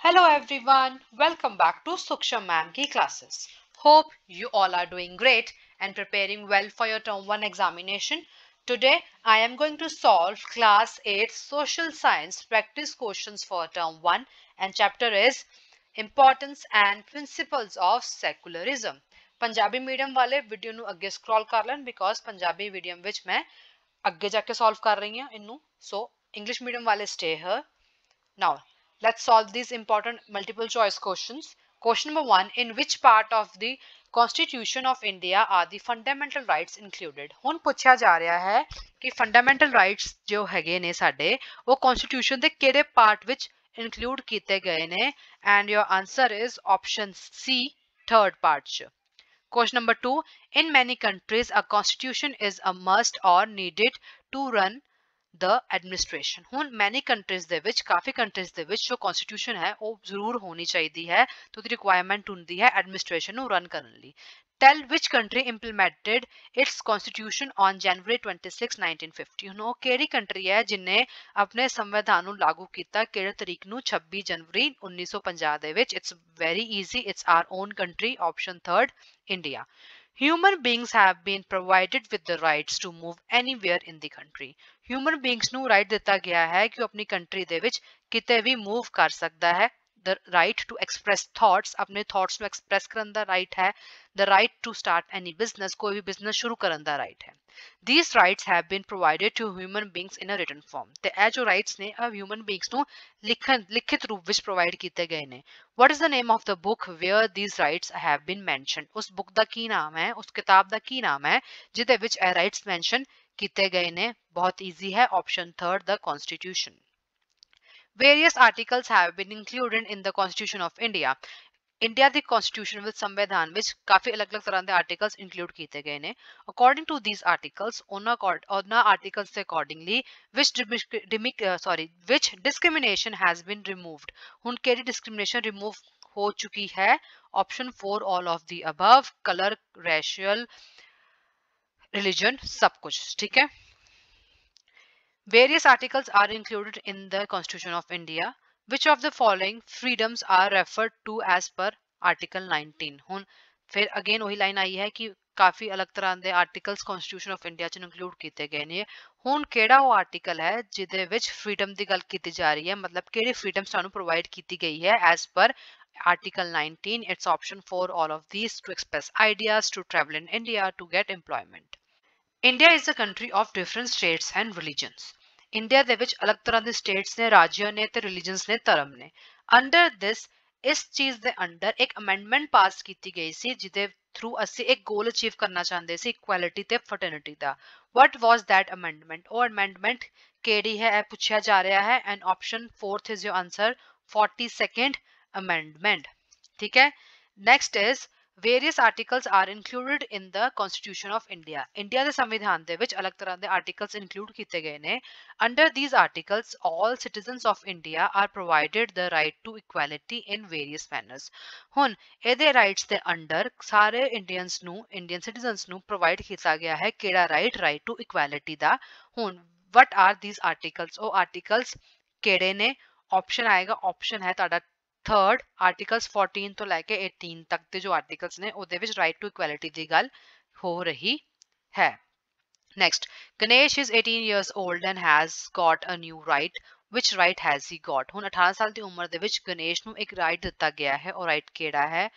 Hello everyone, welcome back to Suksha Ma'am ki classes. Hope you all are doing great and preparing well for your term 1 examination. Today I am going to solve class 8 social science practice questions for term 1 and chapter is importance and principles of secularism. Punjabi medium वाले video ਨੂੰ ਅੱਗੇ scroll ਕਰ ਲੈਣ because Punjabi medium ਵਿੱਚ ਮੈਂ ਅੱਗੇ ਜਾ ਕੇ solve ਕਰ ਰਹੀ ਹਾਂ ਇਹਨੂੰ so English medium ਵਾਲੇ stay here. Now, let's solve these important multiple choice questions. Question number 1. In which part of the Constitution of India are the fundamental rights included? ਹੁਣ ਪੁੱਛਿਆ ਜਾ ਰਿਹਾ ਹੈ ਕਿ fundamental rights ਜੋ ਹੈਗੇ ਨੇ ਸਾਡੇ ਉਹ constitution ਦੇ ਕਿਹੜੇ part ਵਿੱਚ include ਕੀਤੇ ਗਏ ਨੇ and your answer is option C, third part 'ਚ. Question number 2. In many countries, a constitution is a must or needed to run the administration. ਹੁਣ many countries ਦੇ ਵਿੱਚ ਕਾਫੀ countries ਦੇ ਵਿੱਚ ਜੋ constitution ਹੈ ਉਹ ਜ਼ਰੂਰ ਹੋਣੀ ਚਾਹੀਦੀ ਹੈ ਤੇ ਉਹਦੀ requirement ਹੁੰਦੀ ਹੈ administration ਨੂੰ run ਕਰਨ ਲਈ. Tell which country implemented its constitution on January 26, 1950. ਹੁਣ ਉਹ ਕਿਹੜੀ country ਹੈ ਜਿਨੇ ਆਪਣੇ ਸੰਵਿਧਾਨ ਨੂੰ ਲਾਗੂ ਕੀਤਾ ਕਿਹੜੇ ਤਰੀਕ ਨੂੰ 26 ਜਨਵਰੀ 1950 ਦੇ ਵਿੱਚ. It's very easy. It's our own country. Option 3rd, India. Human beings have been provided with the rights to move anywhere in the country. Human beings ਨੂੰ right ਦਿੱਤਾ ਗਿਆ ਹੈ ਕਿ ਉਹ ਆਪਣੀ country ਦੇ ਵਿੱਚ ਕਿਤੇ ਵੀ move ਕਰ ਸਕਦਾ ਹੈ. The right to express thoughts, ਆਪਣੇ thoughts ਨੂੰ express ਕਰਨ ਦਾ right ਹੈ. The right to start any business, ਕੋਈ ਵੀ business ਸ਼ੁਰੂ ਕਰਨ ਦਾ right ਹੈ. These rights have been provided to human beings in a written form. ਤੇ ਇਹ ਜੋ rights ਨੇ human beings ਨੂੰ ਲਿਖਿਤ ਰੂਪ ਵਿੱਚ provide ਕੀਤੇ ਗਏ ਨੇ. What is the name of the book where these rights have been mentioned? ਉਸ book ਦਾ ਕੀ ਨਾਮ ਹੈ, ਉਸ ਕਿਤਾਬ ਦਾ ਕੀ ਨਾਮ ਹੈ ਜਿਹਦੇ ਵਿੱਚ ਇਹ rights mention ਕੀਤੇ ਗਏ ਨੇ? ਬਹੁਤ easy ਹੈ. Option 3rd, the Constitution. Various articles have been included in the Constitution of India. India the Constitution with संविधान ਵਿੱਚ ਕਾਫੀ ਅਲੱਗ-ਅਲੱਗ ਤਰ੍ਹਾਂ ਦੇ articles include ਕੀਤੇ ਗਏ ਨੇ. According to these articles, ਉਹਨਾਂ articles ਦੇ accordingly which discrimination has been removed. ਹੁਣ ਕਿਹੜੀ discrimination remove ਹੋ ਚੁੱਕੀ ਹੈ? Option 4, all of the above. Color, racial, religion, सब कुछ. ठीक है. Various articles are included in the Constitution of India. Which of the following freedoms are referred to as per Article 19? ਹੁਣ ਫਿਰ again ਉਹੀ ਲਾਈਨ ਆਈ ਹੈ ਕਿ ਕਾਫੀ ਅਲੱਗ ਤਰ੍ਹਾਂ ਦੇ articles Constitution of India ਚ include ਕੀਤੇ ਗਏ ਨੇ. ਹੁਣ ਕਿਹੜਾ ਉਹ article ਹੈ ਜਿਹਦੇ ਵਿੱਚ freedom ਦੀ ਗੱਲ ਕੀਤੀ ਜਾ ਰਹੀ ਹੈ, ਮਤਲਬ ਕਿਹੜੀ freedom ਸਾਨੂੰ provide ਕੀਤੀ ਗਈ ਹੈ as per Article 19? It's option 4, all of these: to express ideas, to travel in India, to get employment. India is a country of different states and religions. India ਦੇ ਵਿੱਚ ਅਲੱਗ ਤਰ੍ਹਾਂ ਦੇ states ਨੇ, ਰਾਜਿਆਂ ਨੇ ਤੇ religions ਨੇ, ਧਰਮ ਨੇ. Under this, ਇਸ ਚੀਜ਼ ਦੇ ਅੰਡਰ ਇੱਕ amendment ਪਾਸ ਕੀਤੀ ਗਈ ਸੀ ਜਿਹਦੇ ਥਰੂ ਅਸੀਂ ਇੱਕ goal achieve ਕਰਨਾ ਚਾਹੁੰਦੇ ਸੀ, equality ਤੇ fraternity the. What was that amendment? ਉਹ amendment ਕਿਹੜੀ ਹੈ ਇਹ ਪੁੱਛਿਆ ਜਾ ਰਿਹਾ ਹੈ and option 4th is your answer, 42nd amendment. ਠੀਕ ਹੈ. Next is various articles are included in the Constitution of India. India ਦੇ ਸੰਵਿਧਾਨ ਦੇ ਵਿੱਚ ਅਲੱਗ ਤਰ੍ਹਾਂ ਦੇ articles include ਕੀਤੇ ਗਏ ਨੇ. Under these articles, all citizens of India are provided the right to equality in various manners. ਹੁਣ ਇਹਦੇ rights ਦੇ under ਸਾਰੇ Indian citizens ਨੂੰ provide ਕੀਤਾ ਗਿਆ ਹੈ ਕਿਹੜਾ right to equality ਦਾ. ਹੁਣ what are these articles? ਉਹ articles ਕਿਹੜੇ ਨੇ? Option ਆਏਗਾ, option ਹੈ ਤੁਹਾਡਾ third, articles 14 ਤੋਂ ਲੈ ਕੇ 18 ਤੱਕ ਦੇ ਜੋ articles ਨੇ ਉਹਦੇ ਵਿੱਚ right to equality ਦੀ ਗੱਲ ਹੋ ਰਹੀ ਹੈ. Next, Ganesh is 18 years old and has got a new right. Which right has he got? ਹੁਣ 18 ਸਾਲ ਦੀ ਉਮਰ ਦੇ ਵਿੱਚ ਗਣੇਸ਼ ਨੂੰ ਇੱਕ right ਦਿੱਤਾ ਗਿਆ ਹੈ. ਉਹ right ਕਿਹੜਾ ਹੈ?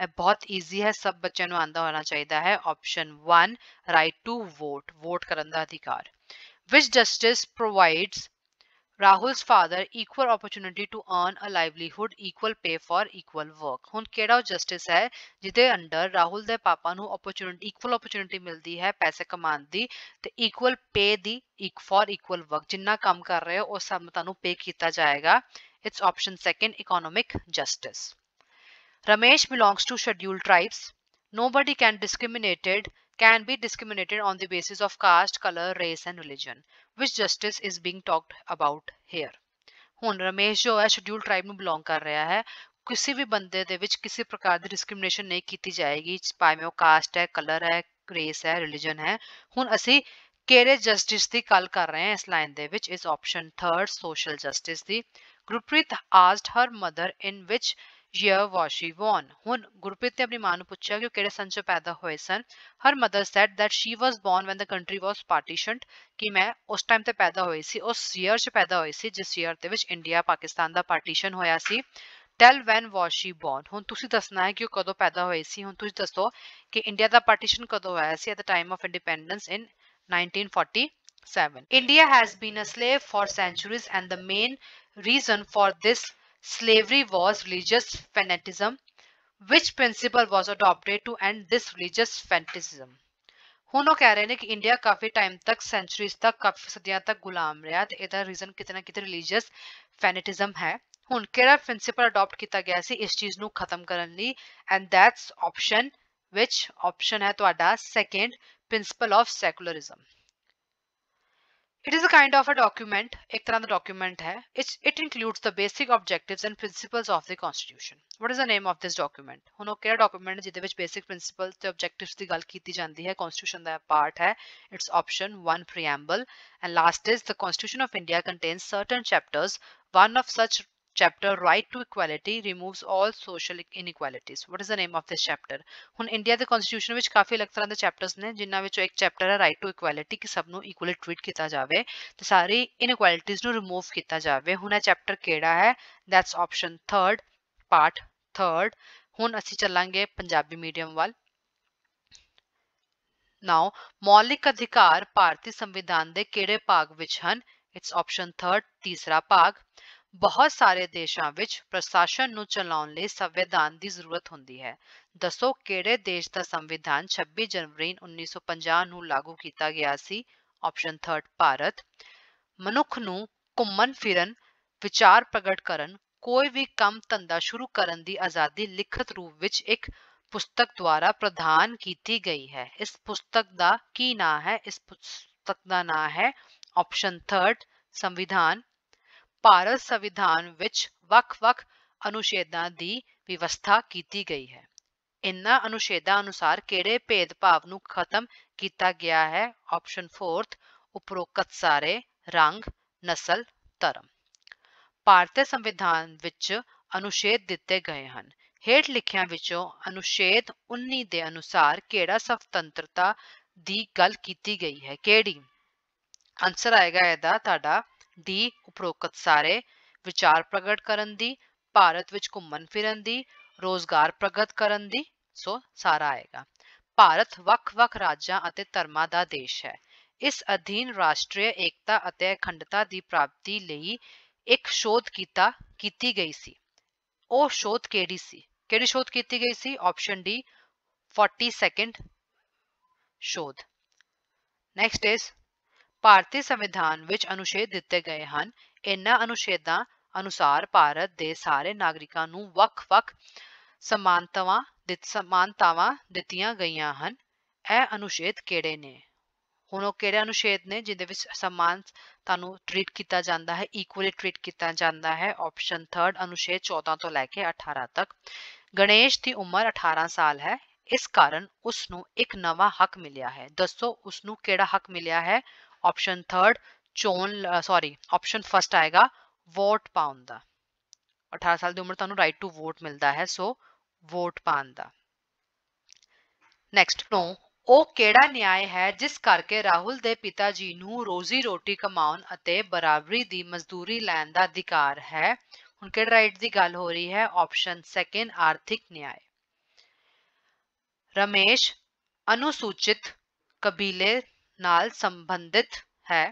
ਇਹ ਬਹੁਤ easy ਹੈ, ਸਭ ਬੱਚਿਆਂ ਨੂੰ ਆਂਦਾ ਹੋਣਾ ਚਾਹੀਦਾ ਹੈ. Option 1, right to vote. Vote ਕਰਨ ਦਾ ਅਧਿਕਾਰ. Which justice provides Rahul's father equal opportunity to earn a livelihood, equal pay for equal work? ਹੁਣ ਕਿਹੜਾ ਜਸਟਿਸ ਹੈ ਜਿਹਦੇ ਅੰਡਰ ਰਾਹੁਲ ਦੇ ਪਾਪਾ ਨੂੰ equal opportunity ਮਿਲਦੀ ਹੈ ਪੈਸੇ ਕਮਾਉਣ ਦੀ ਤੇ equal pay the for equal work, ਜਿੰਨਾ ਕੰਮ ਕਰ ਰਹੇ ਹੋ ਉਸ ਸਭ ਤੁਹਾਨੂੰ pay ਕੀਤਾ ਜਾਏਗਾ. It's option 2nd, economic justice. Ramesh belongs to scheduled tribes. Nobody can be discriminated on the basis of caste, color, race and religion. Which justice is being talked about here? ਹੁਣ ਰਮੇਸ਼ ਜੋ ਹੈ scheduled tribe ਨੂੰ belong ਕਰ ਰਿਹਾ ਹੈ. ਕਿਸੇ ਵੀ ਬੰਦੇ ਦੇ ਵਿੱਚ ਕਿਸੇ ਪ੍ਰਕਾਰ ਦੀ discrimination ਨਹੀਂ ਕੀਤੀ ਜਾਏਗੀ, ਭਾਵੇਂ ਉਹ caste ਹੈ, color ਹੈ, race ਹੈ, religion ਹੈ. ਹੁਣ ਅਸੀਂ ਕਿਹੜੇ justice ਦੀ ਗੱਲ ਕਰ ਰਹੇ ਹਾਂ ਇਸ ਲਾਈਨ ਦੇ ਵਿੱਚ? is option 3rd, social justice the. Gurpreet asked her mother in which year was she born. ਹੁਣ ਗੁਰਪ੍ਰੀਤ ਨੇ ਆਪਣੀ ਮਾਂ ਨੂੰ ਪੁੱਛਿਆ ਕਿ ਉਹ ਕਿਹੜੇ ਸੰਨ 'ਚ ਪੈਦਾ ਹੋਏ ਸਨ. Her mother said that she was born when the country was partitioned, ਕਿ ਮੈਂ ਉਸ ਟਾਈਮ ਤੇ ਪੈਦਾ ਹੋਈ ਸੀ, ਉਸ ਈਅਰ 'ਚ ਪੈਦਾ ਹੋਈ ਸੀ ਜਿਸ ਈਅਰ ਦੇ ਵਿੱਚ ਇੰਡੀਆ ਪਾਕਿਸਤਾਨ ਦਾ ਪਾਰਟੀਸ਼ਨ ਹੋਇਆ ਸੀ. Tell when was she born. ਹੁਣ ਤੁਸੀਂ ਦੱਸਣਾ ਹੈ ਕਿ ਉਹ ਕਦੋਂ ਪੈਦਾ ਹੋਈ ਸੀ. ਹੁਣ ਤੁਸੀਂ ਦੱਸੋ ਕਿ ਇੰਡੀਆ ਦਾ ਪਾਰਟੀਸ਼ਨ ਕਦੋਂ ਹੋਇਆ ਸੀ at the time of independence in 1947. India has been a slave for centuries and the main reason for this slavery was religious fanaticism. Which principle was adopted to end this religious fanaticism? ਹੁਣ ਉਹ ਕਹਿ ਰਹੇ ਨੇ ਕਿ India ਕਾਫੀ time ਤੱਕ ਸੈਂਚੁਰੀਜ਼ ਤੱਕ ਕਾਫੀ ਸਦੀਆਂ ਤੱਕ ਗੁਲਾਮ ਰਿਹਾ ਤੇ ਇਹਦਾ ਰੀਜ਼ਨ ਕਿਤੇ ਨਾ ਕਿਤੇ ਰਿਲੀਜੀਅਸ ਫੈਨੇਟਿਜ਼ਮ ਹੈ. ਹੁਣ ਕਿਹੜਾ ਪ੍ਰਿੰਸੀਪਲ ਅਡਾਪਟ ਕੀਤਾ ਗਿਆ ਸੀ ਇਸ ਚੀਜ਼ ਨੂੰ ਖਤਮ ਕਰਨ ਲਈ and that's option which option ਹੈ ਤੁਹਾਡਾ second principal of secularism. It is a kind of a document, एक तरह का document है. It includes the basic objectives and principles of the constitution. What is the name of this document? ਹੁਣ ਉਹ ਕਿਹੜਾ document ਹੈ ਜਿਹਦੇ ਵਿੱਚ basic principles ਤੇ objectives ਦੀ ਗੱਲ ਕੀਤੀ ਜਾਂਦੀ ਹੈ, constitution ਦਾ part ਹੈ. It's option 1 preamble and last is the Constitution of India contains certain chapters. One of such chapter right to equality removes all social inequalities. What is the name of this chapter? ਹੁਣ India ਦੇ constitution ਵਿੱਚ ਕਾਫੀ ਅਲੱਗ ਤਰ੍ਹਾਂ ਦੇ chapters ਨੇ ਜਿਨ੍ਹਾਂ ਵਿੱਚੋਂ ਇੱਕ ਚੈਪਟਰ ਹੈ ਰਾਈਟ ਟੂ ਇਕੁਐਲਿਟੀ ਕਿ ਸਭ ਨੂੰ ਇਕੁਅਲੀ ਟ੍ਰੀਟ ਕੀਤਾ ਜਾਵੇ ਤੇ ਸਾਰੀ ਇਨਇਕੁਐਲਿਟੀਜ਼ ਨੂੰ ਰਿਮੂਵ ਕੀਤਾ ਜਾਵੇ. ਹੁਣ ਇਹ ਚੈਪਟਰ ਕਿਹੜਾ ਹੈ? That's option 3 part 3. ਹੁਣ ਅਸੀਂ ਚੱਲਾਂਗੇ ਪੰਜਾਬੀ ਮੀਡੀਅਮ ਵੱਲ. ਨਾਓ ਮੌਲਿਕ ਅਧਿਕਾਰ ਭਾਰਤੀ ਸੰਵਿਧਾਨ ਦੇ ਕਿਹੜੇ ਭਾਗ ਵਿੱਚ ਹਨ? ਇਟਸ ਆਪਸ਼ਨ 3 ਤੀਸਰਾ ਭਾਗ. ਬਹੁਤ ਸਾਰੇ ਦੇਸ਼ਾਂ ਵਿੱਚ ਪ੍ਰਸ਼ਾਸਨ ਨੂੰ ਚਲਾਉਣ ਲਈ ਸੰਵਿਧਾਨ ਦੀ ਜ਼ਰੂਰਤ ਹੁੰਦੀ ਹੈ. ਦੱਸੋ ਕਿਹੜੇ ਦੇਸ਼ ਦਾ ਸੰਵਿਧਾਨ 26 ਜਨਵਰੀ 1950 ਨੂੰ ਲਾਗੂ ਕੀਤਾ ਗਿਆ ਸੀ? ਆਪਸ਼ਨ 3 ਭਾਰਤ. ਮਨੁੱਖ ਨੂੰ ਘੁੰਮਣ ਫਿਰਨ, ਵਿਚਾਰ ਪ੍ਰਗਟ ਕਰਨ, ਕੋਈ ਵੀ ਕੰਮ ਧੰਦਾ ਸ਼ੁਰੂ ਕਰਨ ਦੀ ਆਜ਼ਾਦੀ ਲਿਖਤ ਰੂਪ ਵਿੱਚ ਇੱਕ ਪੁਸਤਕ ਦੁਆਰਾ ਪ੍ਰਦਾਨ ਕੀਤੀ ਗਈ ਹੈ. ਇਸ ਪੁਸਤਕ ਦਾ ਕੀ ਨਾਂ ਹੈ? ਇਸ ਪੁਸਤਕ ਦਾ ਨਾਂ ਹੈ ਆਪਸ਼ਨ 3 ਸੰਵਿਧਾਨ. ਭਾਰਤ ਸੰਵਿਧਾਨ ਵਿੱਚ ਵੱਖ-ਵੱਖ ਅਨੁਛੇਦਾਂ ਦੀ ਵਿਵਸਥਾ ਕੀਤੀ ਗਈ ਹੈ. ਇਨ੍ਹਾਂ ਅਨੁਛੇਦਾਂ ਅਨੁਸਾਰ ਕਿਹੜੇ ਭੇਦਭਾਵ ਨੂੰ ਖਤਮ ਕੀਤਾ ਗਿਆ ਹੈ? ਆਪਸ਼ਨ 4 ਉਪਰੋਕਤ ਸਾਰੇ ਰੰਗ, ਨਸਲ, ਧਰਮ. ਭਾਰਤੀ ਸੰਵਿਧਾਨ ਵਿੱਚ ਅਨੁਛੇਦ ਦਿੱਤੇ ਗਏ ਹਨ. ਹੇਠ ਲਿਖਿਆਂ ਵਿੱਚੋਂ ਅਨੁਛੇਦ 19 ਦੇ ਅਨੁਸਾਰ ਕਿਹੜਾ ਸੁਤੰਤਰਤਾ ਦੀ ਗੱਲ ਕੀਤੀ ਗਈ ਹੈ? ਕਿਹੜੀ? ਆਨਸਰ ਆਏਗਾ ਇਹਦਾ ਤੁਹਾਡਾ ਡੀ ਉਪਰੋਕਤ ਸਾਰੇ, ਵਿਚਾਰ ਪ੍ਰਗਟ ਕਰਨ ਦੀ, ਭਾਰਤ ਵਿੱਚ ਘੁੰਮਣ ਫਿਰਨ ਦੀ, ਰੋਜ਼ਗਾਰ ਪ੍ਰਗਟ ਕਰਨ ਦੀ. ਸੋ ਸਾਰਾ ਆਏਗਾ. ਭਾਰਤ ਵੱਖ-ਵੱਖ ਰਾਜਾਂ ਅਤੇ ਧਰਮਾਂ ਦਾ ਦੇਸ਼ ਹੈ. ਇਸ ਅਧੀਨ ਰਾਸ਼ਟਰੀ ਏਕਤਾ ਅਤੇ ਅਖੰਡਤਾ ਦੀ ਪ੍ਰਾਪਤੀ ਲਈ ਇੱਕ ਸ਼ੋਧ ਕੀਤੀ ਗਈ ਸੀ. ਉਹ ਸ਼ੋਧ ਕਿਹੜੀ ਸੀ? ਕਿਹੜੀ ਸ਼ੋਧ ਕੀਤੀ ਗਈ ਸੀ? ਆਪਸ਼ਨ ਡੀ 42nd ਸ਼ੋਧ. ਨੈਕਸਟ ਇਜ਼ ਭਾਰਤੀ ਸੰਵਿਧਾਨ ਵਿੱਚ ਅਨੁਛੇਦ ਦਿੱਤੇ ਗਏ ਹਨ. ਇਹਨਾਂ ਅਨੁਛੇਦਾਂ ਅਨੁਸਾਰ ਭਾਰਤ ਦੇ ਸਾਰੇ ਨਾਗਰਿਕਾਂ ਨੂੰ ਵੱਖ-ਵੱਖ ਸਮਾਨਤਾਵਾਂ ਦਿੱਤੀਆਂ ਗਈਆਂ ਹਨ. ਇਹ ਅਨੁਛੇਦ ਕਿਹੜੇ ਨੇ? ਹੁਣ ਉਹ ਕਿਹੜੇ ਅਨੁਛੇਦ ਨੇ ਜਿਹਦੇ ਵਿੱਚ ਸਮਾਨਤਾ ਨੂੰ ਟ੍ਰੀਟ ਕੀਤਾ ਜਾਂਦਾ ਹੈ, ਇਕੁਅਲੀ ਟ੍ਰੀਟ ਕੀਤਾ ਜਾਂਦਾ ਹੈ? ਆਪਸ਼ਨ 3 ਅਨੁਛੇਦ 14 ਤੋਂ ਲੈ ਕੇ 18 ਤੱਕ. ਗਣੇਸ਼ ਦੀ ਉਮਰ 18 ਸਾਲ ਹੈ, ਇਸ ਕਾਰਨ ਉਸ ਨੂੰ ਇੱਕ ਨਵਾਂ ਹੱਕ ਮਿਲਿਆ ਹੈ. ਦੱਸੋ ਉਸ ਨੂੰ ਕਿਹੜਾ ਹੱਕ ਮਿਲਿਆ ਹੈ? ਆਪਸ਼ਨ 3 ਆਪਸ਼ਨ ਫਸਟ ਆਏਗਾ ਵੋਟ ਪਾਉਣ ਦਾ. 18 ਸਾਲ ਦੀ ਉਮਰ ਤੁਹਾਨੂੰ ਰਾਈਟ ਟੂ ਵੋਟ ਮਿਲਦਾ ਹੈ, ਸੋ ਵੋਟ ਪਾਉਣ ਦਾ. ਨੈਕਸਟ ਉਹ ਕਿਹੜਾ ਨਿਆਂ ਹੈ ਜਿਸ ਕਰਕੇ ਰਾਹੁਲ ਦੇ ਪਿਤਾ ਜੀ ਨੂੰ ਰੋਜ਼ੀ ਰੋਟੀ ਕਮਾਉਣ ਅਤੇ ਬਰਾਬਰੀ ਦੀ ਮਜ਼ਦੂਰੀ ਲੈਣ ਦਾ ਅਧਿਕਾਰ ਹੈ? ਹੁਣ ਕਿਹੜੇ ਰਾਈਟ ਦੀ ਗੱਲ ਹੋ ਰਹੀ ਹੈ? ਆਪਸ਼ਨ 2 ਆਰਥਿਕ ਨਿਆਂ. ਰਮੇਸ਼ ਅਨੁਸੂਚਿਤ ਕਬੀਲੇ ਨਾਲ ਸੰਬੰਧਿਤ ਹੈ.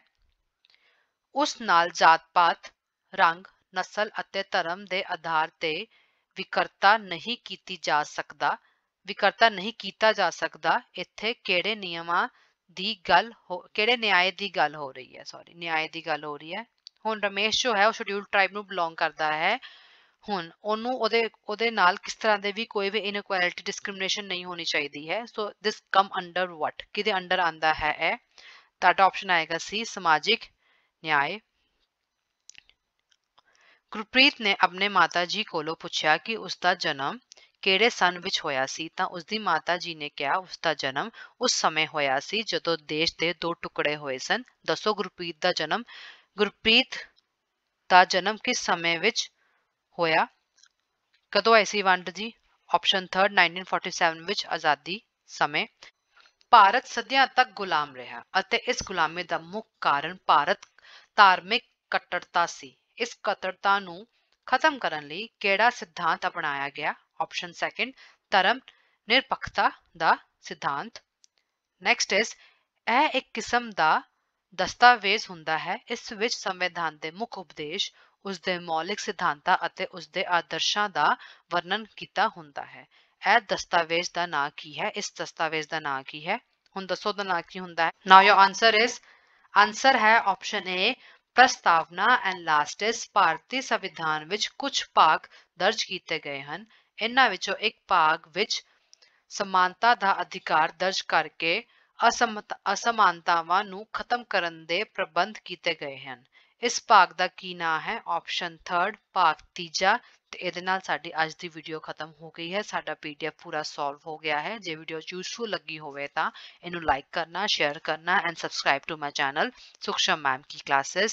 ਉਸ ਨਾਲ ਜਾਤ-ਪਾਤ, ਰੰਗ, ਨਸਲ ਅਤੇ ਧਰਮ ਦੇ ਆਧਾਰ ਤੇ ਵਿਕਰਤਾ ਨਹੀਂ ਕੀਤਾ ਜਾ ਸਕਦਾ. ਇੱਥੇ ਕਿਹੜੇ ਨਿਯਮਾਂ ਦੀ ਗੱਲ ਕਿਹੜੇ ਨਿਆਂ ਦੀ ਗੱਲ ਹੋ ਰਹੀ ਹੈ? ਨਿਆਂ ਦੀ ਗੱਲ ਹੋ ਰਹੀ ਹੈ. ਹੁਣ ਰਮੇਸ਼ ਜੋ ਹੈ ਉਹ ਸ਼ਡਿਊਲਡ ਟ੍ਰਾਈਬ ਨੂੰ ਬਿਲੋਂਗ ਕਰਦਾ ਹੈ. ਹੁਣ ਉਹਨੂੰ ਉਹਦੇ ਨਾਲ ਕਿਸ ਤਰ੍ਹਾਂ ਦੇ ਵੀ ਕੋਈ ਵੀ ਇਨਇਕੁਐਲਿਟੀ ਡਿਸਕ੍ਰਿਮੀਨੇਸ਼ਨ ਨਹੀਂ ਹੋਣੀ ਚਾਹੀਦੀ ਹੈ. ਸੋ ਦਿਸ ਕਮ ਅੰਡਰ ਵਟ? ਕਿਹਦੇ ਅੰਡਰ ਆਂਦਾ ਹੈ ਇਹ? ਤੁਹਾਡਾ ਆਪਸ਼ਨ ਆਏਗਾ ਸੀ ਸਮਾਜਿਕ ਨਿਆਂ. ਗੁਰਪ੍ਰੀਤ ਨੇ ਆਪਣੇ ਮਾਤਾ ਜੀ ਕੋਲੋਂ ਪੁੱਛਿਆ ਕਿ ਉਸ ਦਾ ਜਨਮ ਕਿਹੜੇ ਸਨ ਵਿੱਚ ਹੋਇਆ ਸੀ ਤਾਂ ਉਸਦੀ ਮਾਤਾ ਜੀ ਨੇ ਕਿਹਾ ਉਸ ਦਾ ਜਨਮ ਉਸ ਸਮੇਂ ਹੋਇਆ ਸੀ ਜਦੋਂ ਦੇਸ਼ ਦੇ 2 ਟੁਕੜੇ ਹੋਏ ਸਨ. ਦੱਸੋ ਗੁਰਪ੍ਰੀਤ ਦਾ ਜਨਮ ਗੁਰਪ੍ਰੀਤ ਦਾ ਜਨਮ ਕਿਸ ਸਮੇਂ ਵਿੱਚ ਹੋਇਆ? ਕਦੋਂ ਹੋਈ ਸੀ ਵੰਡ ਜੀ? ਆਪਸ਼ਨ 3 1947 ਵਿੱਚ ਆਜ਼ਾਦੀ ਸਮੇਂ। ਭਾਰਤ ਸਦੀਆਂ ਤੱਕ ਗੁਲਾਮ ਰਿਹਾ ਅਤੇ ਇਸ ਗੁਲਾਮੀ ਦਾ ਮੁੱਖ ਕਾਰਨ ਭਾਰਤ ਧਾਰਮਿਕ ਕੱਟੜਤਾ ਸੀ। ਇਸ ਕੱਟੜਤਾ ਨੂੰ ਖਤਮ ਕਰਨ ਲਈ ਕਿਹੜਾ ਸਿਧਾਂਤ ਅਪਣਾਇਆ ਗਿਆ? ਆਪਸ਼ਨ 2 ਧਰਮ ਨਿਰਪੱਖਤਾ ਦਾ ਸਿਧਾਂਤ। ਨੈਕਸਟ ਇਜ਼ ਇਹ ਇੱਕ ਕਿਸਮ ਦਾ ਦਸਤਾਵੇਜ਼ ਹੁੰਦਾ ਹੈ। ਇਸ ਵਿੱਚ ਸੰਵਿਧਾਨ ਦੇ ਮੁੱਖ ਉਪਦੇਸ਼, ਉਸਦੇ ਮੌਲਿਕ ਸਿਧਾਂਤਾਂ ਅਤੇ ਉਸਦੇ ਆਦਰਸ਼ਾਂ ਦਾ ਵਰਣਨ ਕੀਤਾ ਹੁੰਦਾ ਹੈ। ਇਹ ਦਸਤਾਵੇਜ਼ ਦਾ ਨਾਂ ਕੀ ਹੈ? ਇਸ ਦਸਤਾਵੇਜ਼ ਦਾ ਨਾਂ ਕੀ ਹੈ? ਹੁਣ ਦੱਸੋ ਦਾ ਨਾਂ ਕੀ ਹੁੰਦਾ ਹੈ? Now your answer is, answer ਹੈ ਆਪਸ਼ਨ ਏ ਪ੍ਰਸਤਾਵਨਾ ਐਂਡ ਲਾਸਟ ਇਜ਼ ਭਾਰਤੀ ਸੰਵਿਧਾਨ ਵਿੱਚ ਕੁਝ ਭਾਗ ਦਰਜ ਕੀਤੇ ਗਏ ਹਨ। ਇਹਨਾਂ ਵਿੱਚੋਂ ਇੱਕ ਭਾਗ ਵਿੱਚ ਸਮਾਨਤਾ ਦਾ ਅਧਿਕਾਰ ਦਰਜ ਕਰਕੇ ਅਸਮਾਨਤਾਵਾਂ ਨੂੰ ਖਤਮ ਕਰਨ ਦੇ ਪ੍ਰਬੰਧ ਕੀਤੇ ਗਏ ਹਨ। ਇਸ ਭਾਗ ਦਾ ਕੀ ਨਾਂ ਹੈ? ਆਪਸ਼ਨ 3 ਭਾਗ 3। ਤੇ ਇਹਦੇ ਨਾਲ ਸਾਡੀ ਅੱਜ ਦੀ ਵੀਡੀਓ ਖਤਮ ਹੋ ਗਈ ਹੈ। ਸਾਡਾ PDF ਪੂਰਾ ਸੋਲਵ ਹੋ ਗਿਆ ਹੈ। ਜੇ ਵੀਡੀਓ ਯੂਜ਼ਫੁਲ ਲੱਗੀ ਹੋਵੇ ਤਾਂ ਇਹਨੂੰ ਲਾਈਕ ਕਰਨਾ, ਸ਼ੇਅਰ ਕਰਨਾ and subscribe to my channel Sukhsham ma'am ਕੀ ਕਲਾसेस।